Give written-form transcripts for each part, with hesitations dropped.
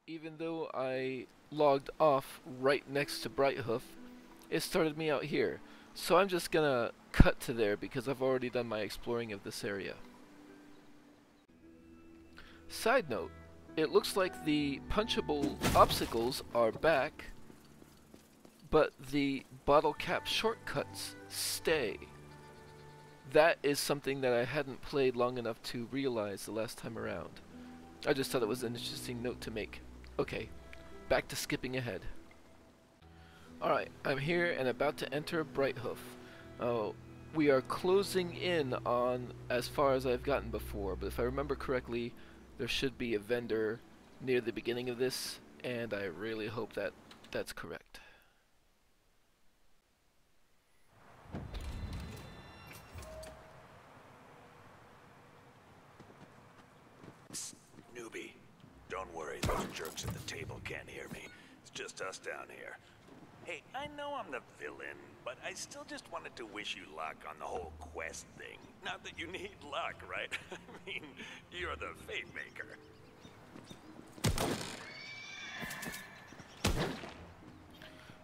Even though I logged off right next to Brighthoof, it started me out here. So I'm just gonna cut to there because I've already done my exploring of this area. Side note, it looks like the punchable obstacles are back, but the bottle cap shortcuts stay. That is something that I hadn't played long enough to realize the last time around. I just thought it was an interesting note to make. Okay, back to skipping ahead. Alright, I'm here and about to enter Brighthoof. We are closing in on as far as I've gotten before, but if I remember correctly, there should be a vendor near the beginning of this, and I really hope that that's correct. Newbie, don't worry, those jerks at the table can't hear me. It's just us down here. Hey, I know I'm the villain, but I still just wanted to wish you luck on the whole quest thing. Not that you need luck, right? I mean, you're the fate maker.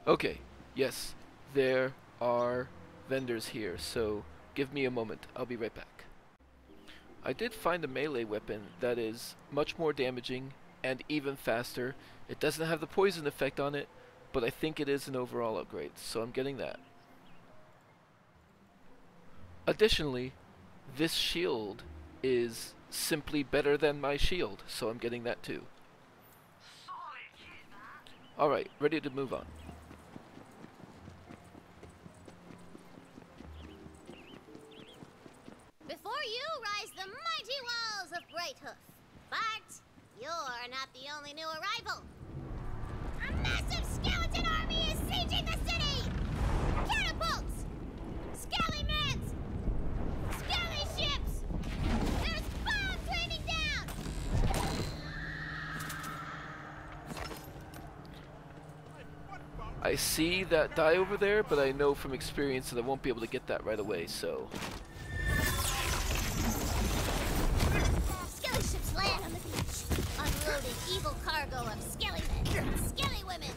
Okay, yes, there are vendors here, so give me a moment. I'll be right back. I did find a melee weapon that is much more damaging and even faster. It doesn't have the poison effect on it, but I think it is an overall upgrade, so I'm getting that. Additionally, this shield is simply better than my shield, so I'm getting that too. Alright, ready to move on. Before you rise the mighty walls of Brighthoof. But you're not the only new arrival. A massive skeleton army is sieging the city! Catapults! Scallymans! Scally ships! There's bombs raining down! I see that die over there, but I know from experience that I won't be able to get that right away, so... Skelly ships land on the beach, unloading evil cargo of skellymen and skellywomens.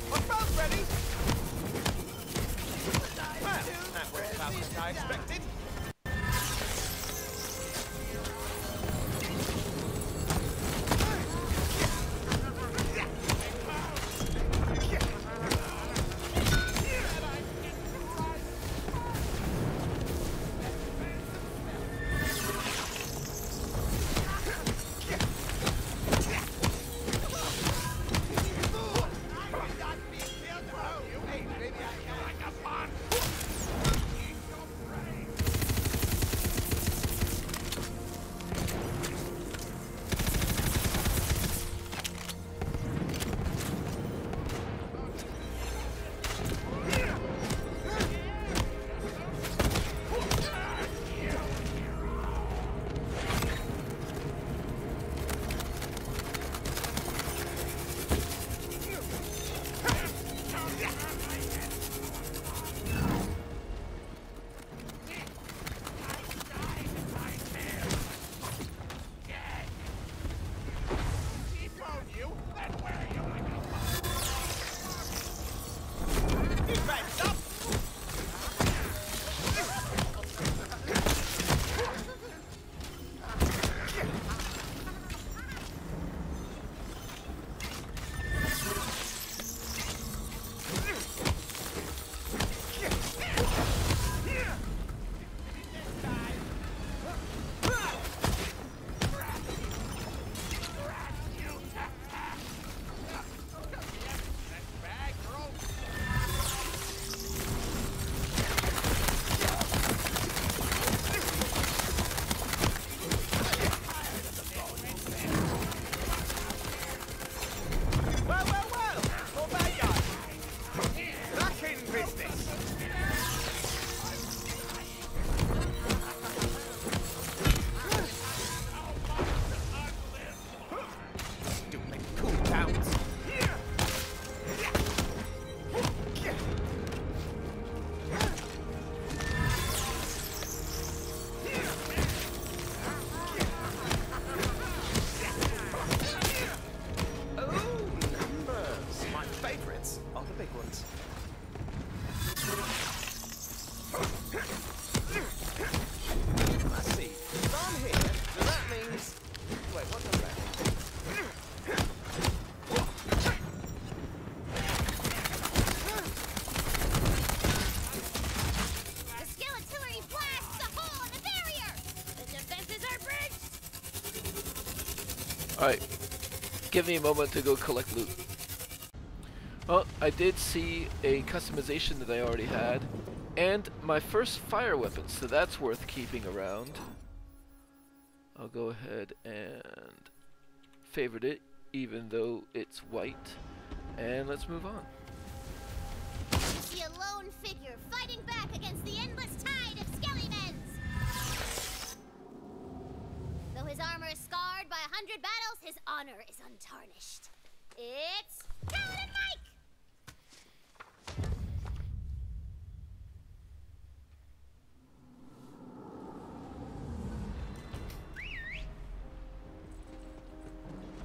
We're both ready! Alright, give me a moment to go collect loot. Well, I did see a customization that I already had, and my first fire weapon, so that's worth keeping around. I'll go ahead and favorite it, even though it's white, and let's move on. You see a lone figure fighting back against the endless tide of skelly-mens. Though his armor is scarred by 100 battles, his honor is untarnished. It's Paladin Mike!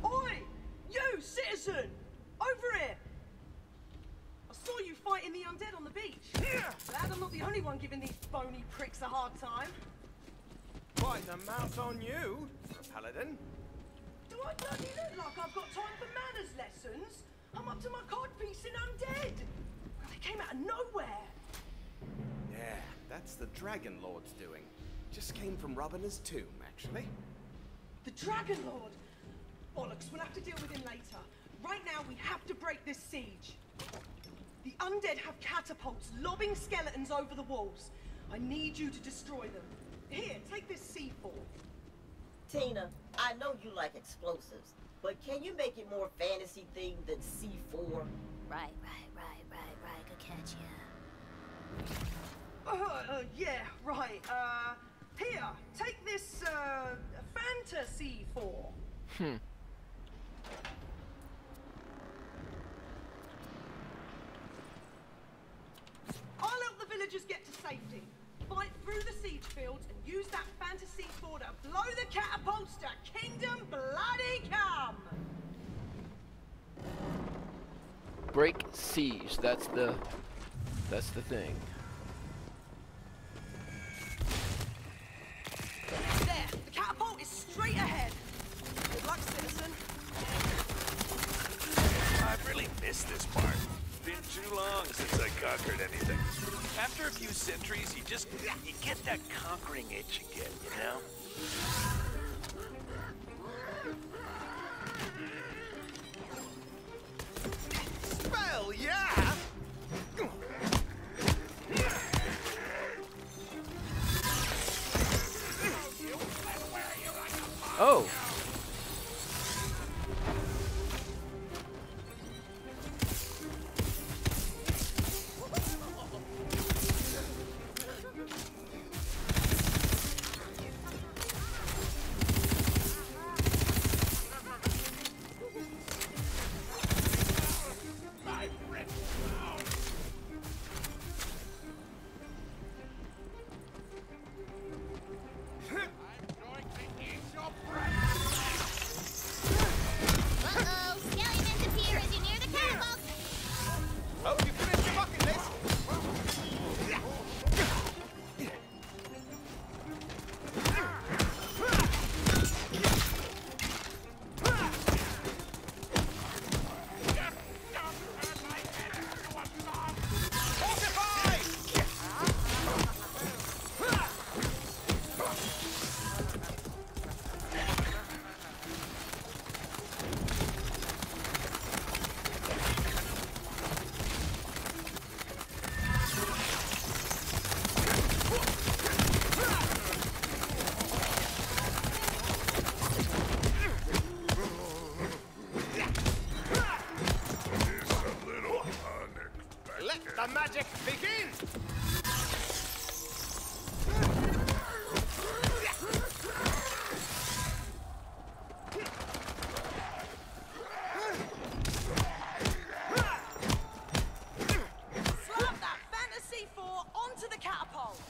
Oi! You, citizen! Over here! I saw you fighting the undead on the beach. Glad I'm not the only one giving these bony pricks a hard time. Quite the mouth on you, for a paladin. Do I bloody look like I've got time for manners lessons? I'm up to my codpiece in undead. They came out of nowhere. Yeah, that's the Dragon Lord's doing. Just came from robbing his tomb, actually. The Dragon Lord! Bollocks, we'll have to deal with him later. Right now, we have to break this siege. The undead have catapults lobbing skeletons over the walls. I need you to destroy them. Here, take this C4. Tina, I know you like explosives, but can you make it more fantasy themed than C4? Right. Good catch, yeah. Yeah, right. Here, take this, fantasy 4. I'll help the villagers get to safety. Fight through the siege fields and use that fantasy 4 to blow the catapults to Kingdom Bloody Come! Break siege, that's the thing. There, the catapult is straight ahead. Good luck, citizen. I've really missed this part. Been too long since I conquered anything. After a few centuries, you get that conquering itch again, you know? Spell, yeah! Oh! Uh-oh, skelly-mens appear as you near the catapult. Oh, you finished your bucket list? Let the magic begin! Slap that fantasy 4 onto the catapult.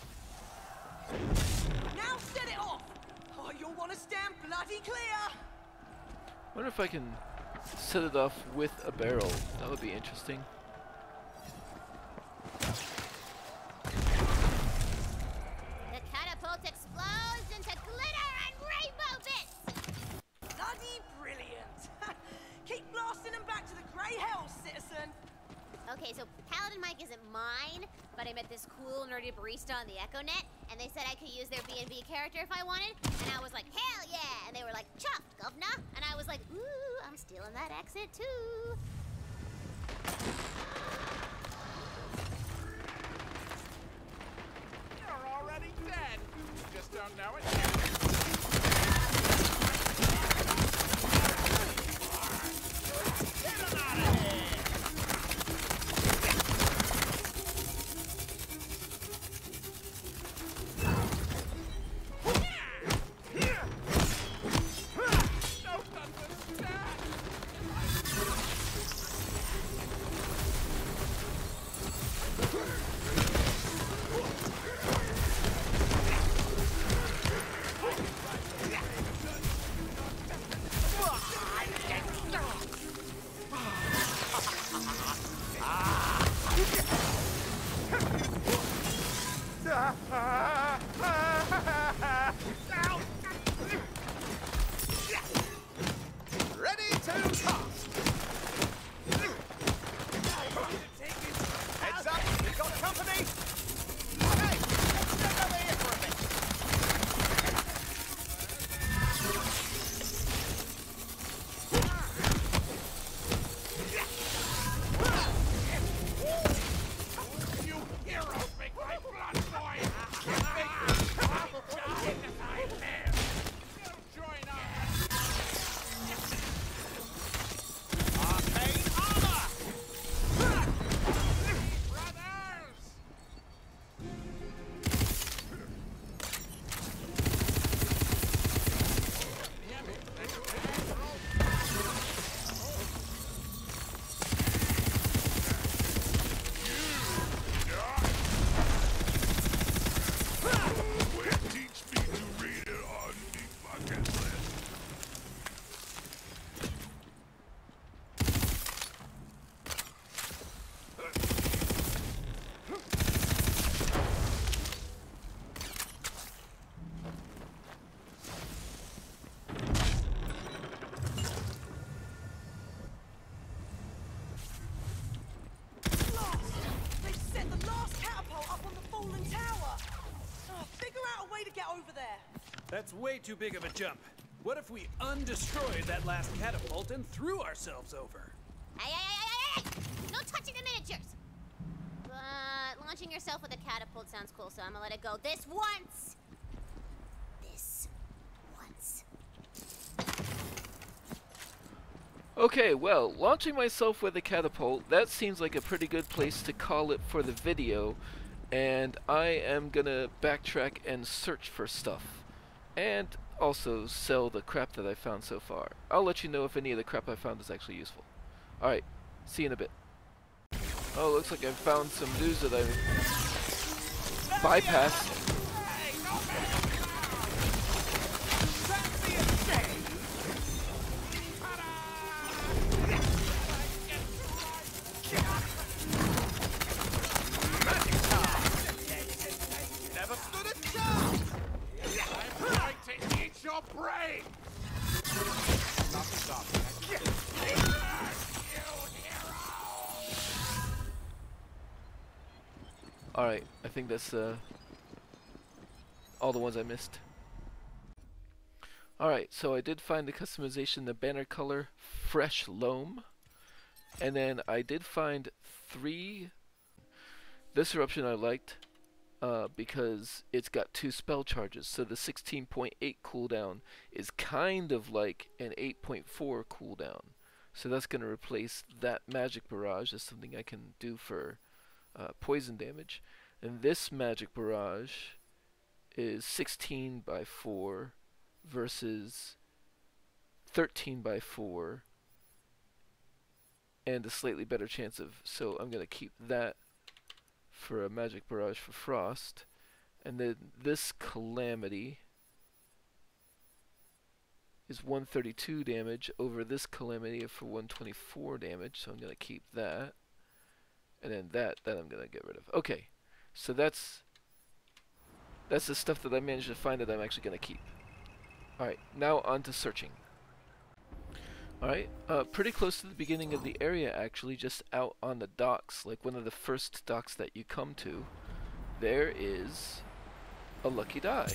Now set it off. Oh, you'll want to stand bloody clear. Wonder if I can set it off with a barrel. That would be interesting. The catapult explodes into glitter and rainbow bits. Bloody brilliant. Keep blasting them back to the grey hells, citizen. Okay, so Paladin Mike isn't mine, but I met this cool nerdy barista on the EchoNet, and they said I could use their B&B character if I wanted, and I was like, hell yeah! And they were like, chuff, governor! And I was like, ooh, I'm stealing that accent too. You're already dead. You just don't know it. Get him out of here! Ready to toss! Heads up, we've got company! Hey, let's step over here for a bit! You heroes make my blood boil! Make me die as I live! You join us! Arcane armor! Brothers! Teach me to read it on the bucket list. They've set the last catapult up on the fallen tower. Oh, figure out a way to get over there. That's way too big of a jump. What if we undestroyed that last catapult and threw ourselves over? Hey! No touching the miniatures! But launching yourself with a catapult sounds cool, so I'm gonna let it go this once! This once. Okay, well, launching myself with a catapult, that seems like a pretty good place to call it for the video, and I am gonna backtrack and search for stuff, and also sell the crap that I found so far. I'll let you know if any of the crap I found is actually useful. Alright, see you in a bit. Oh, looks like I found some news that I bypassed. Never stood a chance! I'm going to eat your brain! Alright, I think that's all the ones I missed. Alright, so I did find the customization, the banner color, fresh loam. And then I did find 3. This eruption I liked because it's got 2 spell charges. So the 16.8 cooldown is kind of like an 8.4 cooldown. So that's going to replace that magic barrage as something I can do for poison damage. And this magic barrage is 16 by 4 versus 13 by 4 and a slightly better chance of, so I'm going to keep that for a magic barrage for frost. And then this calamity is 132 damage over this calamity for 124 damage, so I'm going to keep that. And then that I'm going to get rid of. Okay, so that's the stuff that I managed to find that I'm actually going to keep. Alright, now on to searching. Alright, pretty close to the beginning of the area actually, just out on the docks, like one of the first docks that you come to, there is a lucky die.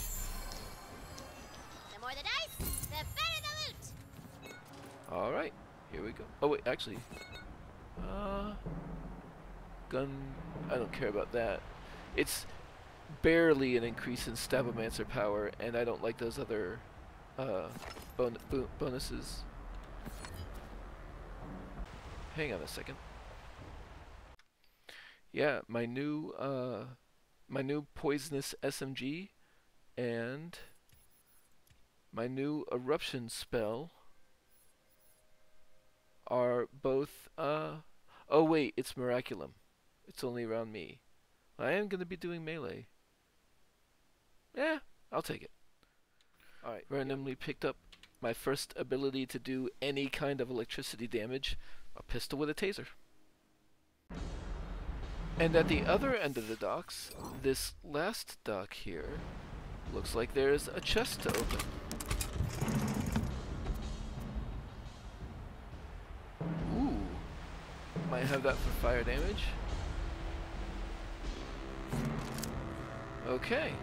The more the dice, the better the loot. Alright, here we go. Oh wait, actually. Gun, I don't care about that. It's barely an increase in Stabomancer power, and I don't like those other bonuses. Hang on a second. Yeah, my new poisonous SMG and my new eruption spell are both oh wait, it's Miraculum. It's only around me. I am going to be doing melee. Yeah, I'll take it. Alright, randomly picked up my first ability to do any kind of electricity damage, a pistol with a taser. And at the other end of the docks, this last dock here, looks like there's a chest to open. Ooh, might have that for fire damage. Okay.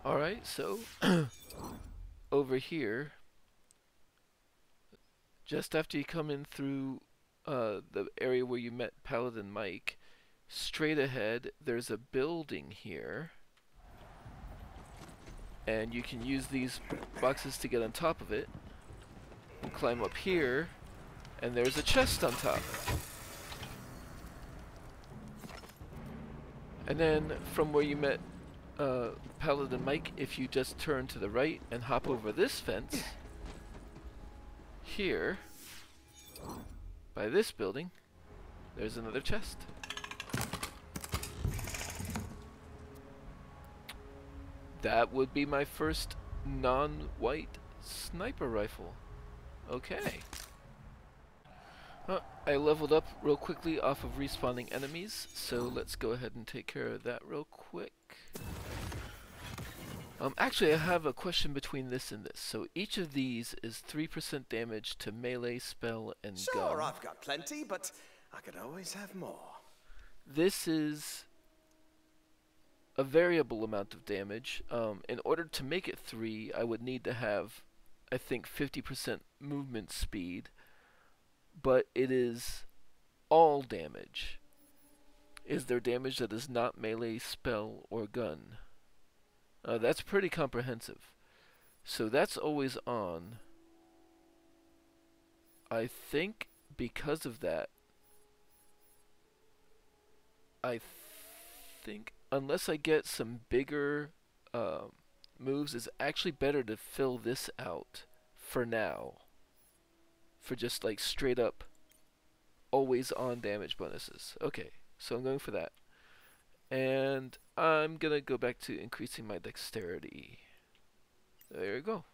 Alright, so over here, just after you come in through the area where you met Paladin Mike, straight ahead there's a building here, and you can use these boxes to get on top of it. Climb up here, and there's a chest on top. And then from where you met Paladin Mike, if you just turn to the right and hop over this fence, here, by this building, there's another chest. That would be my first non-white sniper rifle. Okay. I leveled up real quickly off of respawning enemies, so let's go ahead and take care of that real quick. Actually, I have a question between this and this. So each of these is 3% damage to melee, spell, and gun. Sure, I've got plenty, but I could always have more. This is a variable amount of damage. In order to make it 3, I would need to have, I think, 50% movement speed. But it is all damage. Is there damage that is not melee, spell, or gun? That's pretty comprehensive. So that's always on. I think because of that, I think unless I get some bigger moves, it's actually better to fill this out for now. For just like straight up always on damage bonuses. Okay, so I'm going for that. And I'm gonna go back to increasing my dexterity. There you go.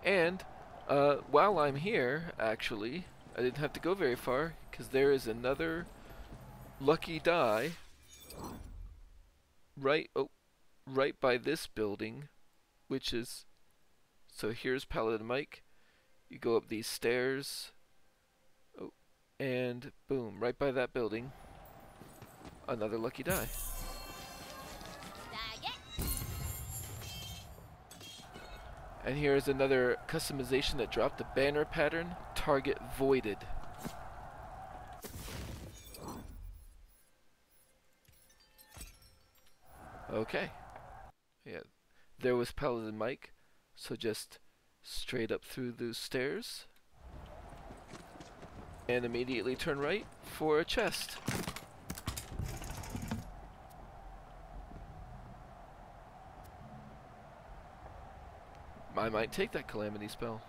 And while I'm here, actually, I didn't have to go very far because there is another lucky die right by this building, which is, so here's Paladin Mike. You go up these stairs, and boom, right by that building, another lucky die. And here's another customization that dropped, the banner pattern, target voided. Okay. Yeah, there was Paladin Mike, so just straight up through those stairs and immediately turn right for a chest. I might take that calamity spell.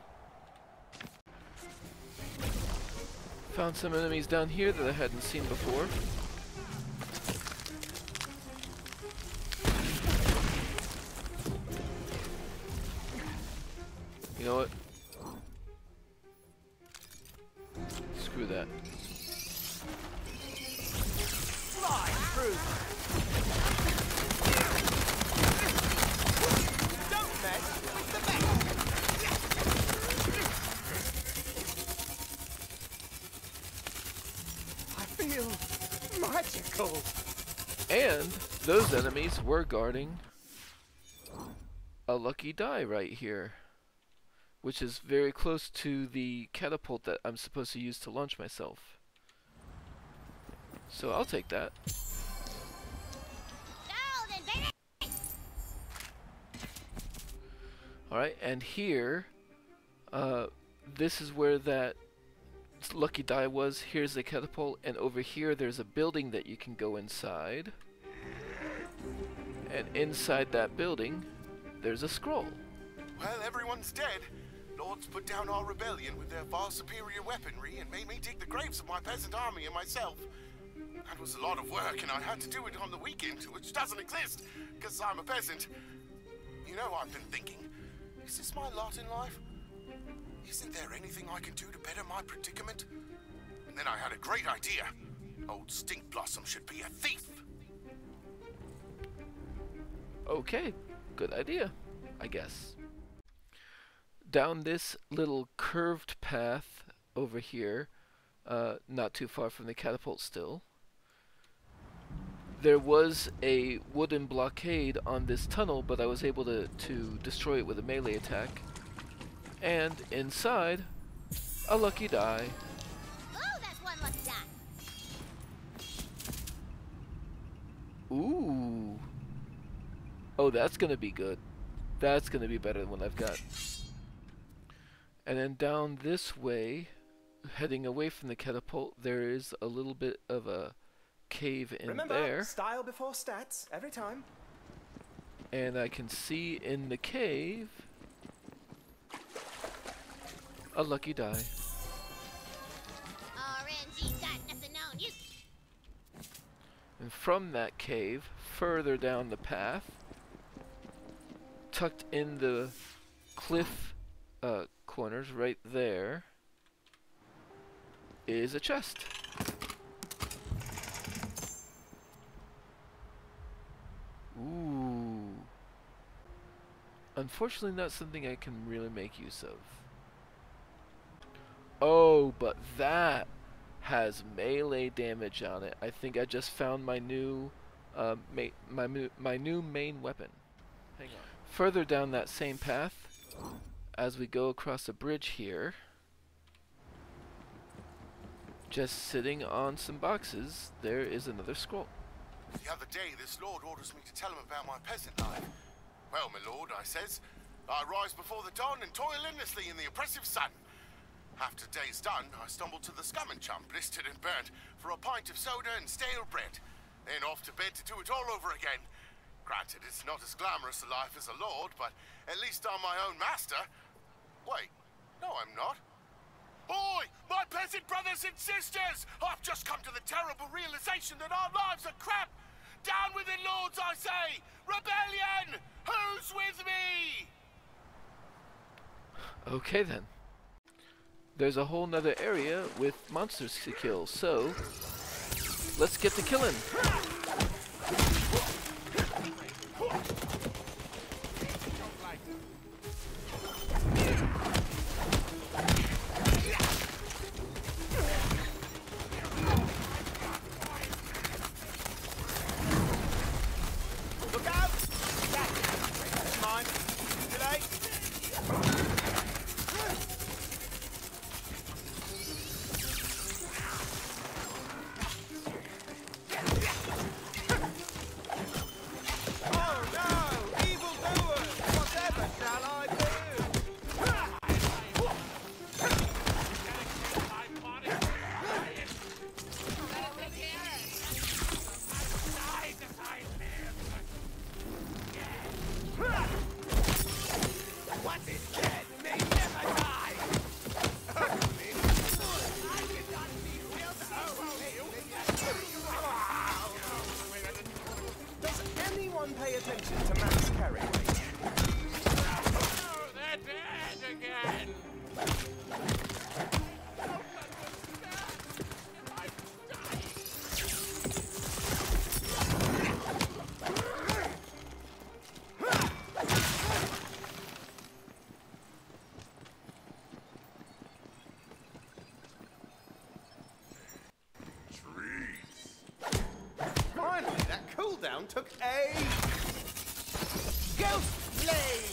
Found some enemies down here that I hadn't seen before. You know what? Screw that. Fly through. Don't mess with the best. I feel magical. those enemies were guarding a lucky die right here, which is very close to the catapult that I'm supposed to use to launch myself. So I'll take that. Alright, and here, this is where that lucky die was. Here's the catapult, and over here there's a building that you can go inside. And inside that building, there's a scroll. Well, everyone's dead. Lords put down our rebellion with their far superior weaponry and made me dig the graves of my peasant army and myself. That was a lot of work, and I had to do it on the weekend, which doesn't exist, because I'm a peasant. You know, I've been thinking, is this my lot in life? Isn't there anything I can do to better my predicament? And then I had a great idea. Old Stink Blossom should be a thief. Okay, good idea, I guess. Down this little curved path over here, not too far from the catapult still, there was a wooden blockade on this tunnel, but I was able to destroy it with a melee attack. And inside, a lucky die. Oh, that's one lucky die. Ooh. Oh, that's gonna be good. That's gonna be better than what I've got. And then down this way, heading away from the catapult, there is a little bit of a cave in there. Style before stats, every time. And I can see in the cave a lucky die. RNG's got nothing on you. And from that cave, further down the path, tucked in the cliff corners right there, is a chest. Ooh. Unfortunately, not something I can really make use of. Oh, but that has melee damage on it. I think I just found my new my new main weapon. Hang on. Further down that same path, as we go across a bridge here, just sitting on some boxes, there is another scroll. The other day, this lord orders me to tell him about my peasant life. Well, my lord, I says, I rise before the dawn and toil endlessly in the oppressive sun. After day's done, I stumble to the Scum and Chum, blistered and burnt, for a pint of soda and stale bread. Then off to bed to do it all over again. Granted, it's not as glamorous a life as a lord, but at least I'm my own master. Wait, no I'm not. Oi, my peasant brothers and sisters! I've just come to the terrible realization that our lives are crap! Down with it, lords, I say! Rebellion! Who's with me? Okay then. There's a whole nother area with monsters to kill, so let's get to killing. Look out! That's mine. Today. Pay attention to Matt's carry. Oh, they're dead again! Finally, that cooldown Someone took a ghost blade!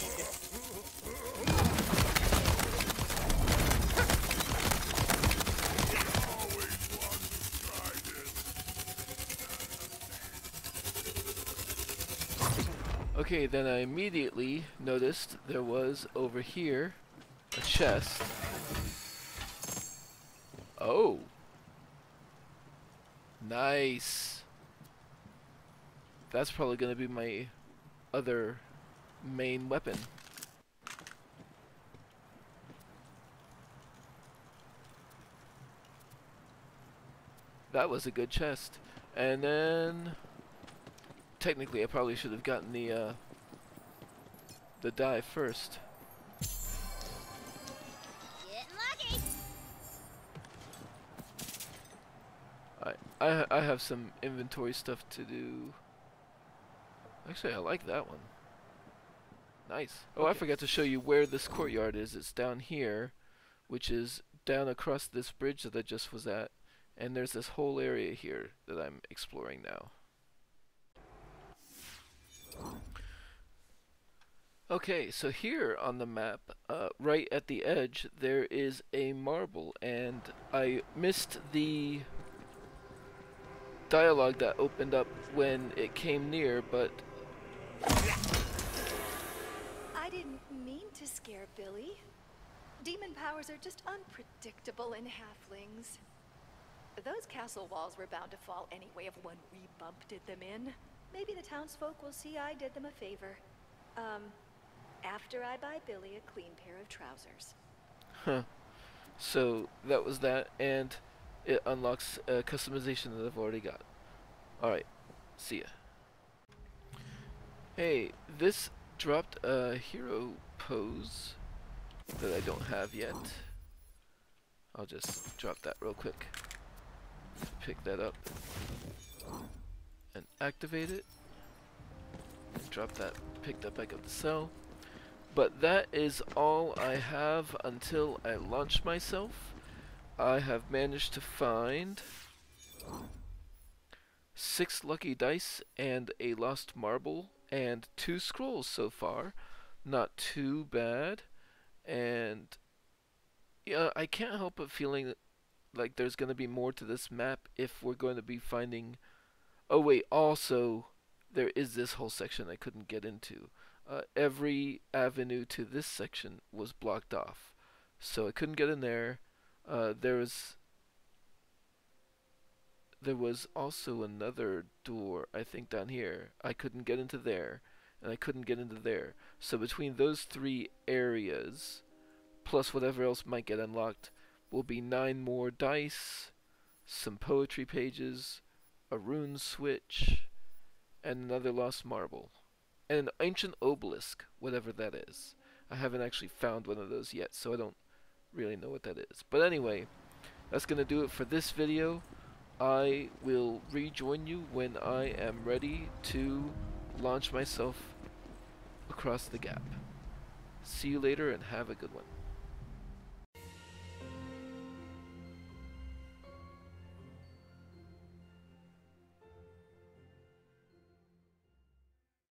Okay, then I immediately noticed there was over here a chest. Oh. Nice. That's probably going to be my other main weapon. That was a good chest. And then technically I probably should have gotten the dye first. Getting lucky. I have some inventory stuff to do. Actually, I like that one. Nice. Oh, I forgot to show you where this courtyard is. It's down here, which is down across this bridge that I just was at. And there's this whole area here that I'm exploring now. Okay, so here on the map, right at the edge, there is a marble, and I missed the dialogue that opened up when it came near, but I didn't mean to scare Billy. Demon powers are just unpredictable in halflings. Those castle walls were bound to fall anyway if one wee bump did them in. Maybe the townsfolk will see I did them a favor. After I buy Billy a clean pair of trousers. Huh. So that was that, and it unlocks a customization that I've already got. Alright, see ya. Hey, this dropped a hero pose that I don't have yet. I'll just drop that real quick. Pick that up and activate it. And drop that, pick that back up the cell. But that is all I have until I launch myself. I have managed to find 6 lucky dice and a lost marble and 2 scrolls so far. Not too bad. And yeah, I can't help but feeling like there's going to be more to this map if we're going to be finding... Oh wait, also there is this whole section I couldn't get into. Every avenue to this section was blocked off, so I couldn't get in there. There was also another door, I think, down here. I couldn't get into there, and I couldn't get into there. So between those 3 areas, plus whatever else might get unlocked, will be 9 more dice, some poetry pages, a rune switch, and another lost marble. And an ancient obelisk, whatever that is. I haven't actually found one of those yet, so I don't really know what that is. But anyway, that's going to do it for this video. I will rejoin you when I am ready to launch myself across the gap. See you later and have a good one.